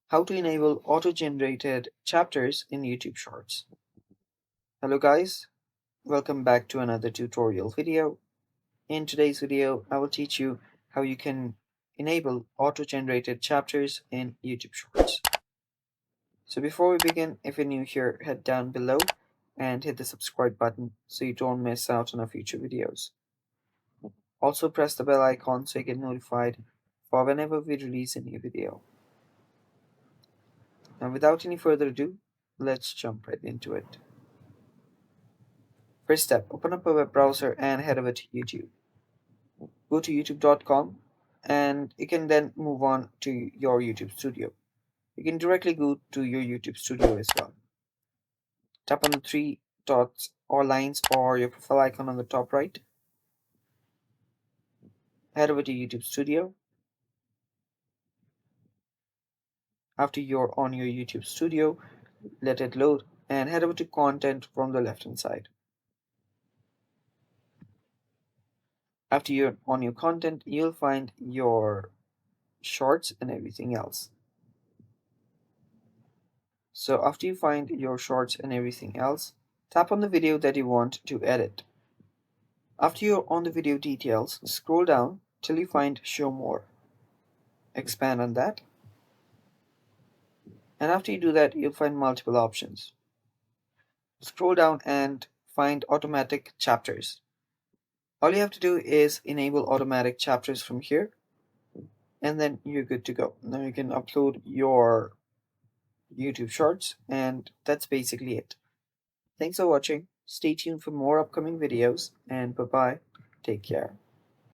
How to enable auto-generated chapters in YouTube Shorts. Hello guys, welcome back to another tutorial video. In today's video, I will teach you how you can enable auto-generated chapters in YouTube Shorts. So before we begin, if you're new here, head down below and hit the subscribe button so you don't miss out on our future videos. Also press the bell icon so you get notified for whenever we release a new video. Now without any further ado, let's jump right into it. First step, open up a web browser and head over to YouTube. Go to youtube.com and you can then move on to your YouTube studio. You can directly go to your YouTube studio as well. Tap on the three dots or lines or your profile icon on the top right. Head over to YouTube studio. After you're on your YouTube studio, let it load and head over to content from the left hand side. After you're on your content, you'll find your shorts and everything else. So after you find your shorts and everything else, tap on the video that you want to edit. After you're on the video details, scroll down till you find show more. Expand on that. And after you do that, you'll find multiple options. Scroll down and find automatic chapters. All you have to do is enable automatic chapters from here, and then you're good to go. Now you can upload your YouTube shorts, and that's basically it. Thanks for watching. Stay tuned for more upcoming videos, and bye bye. Take care.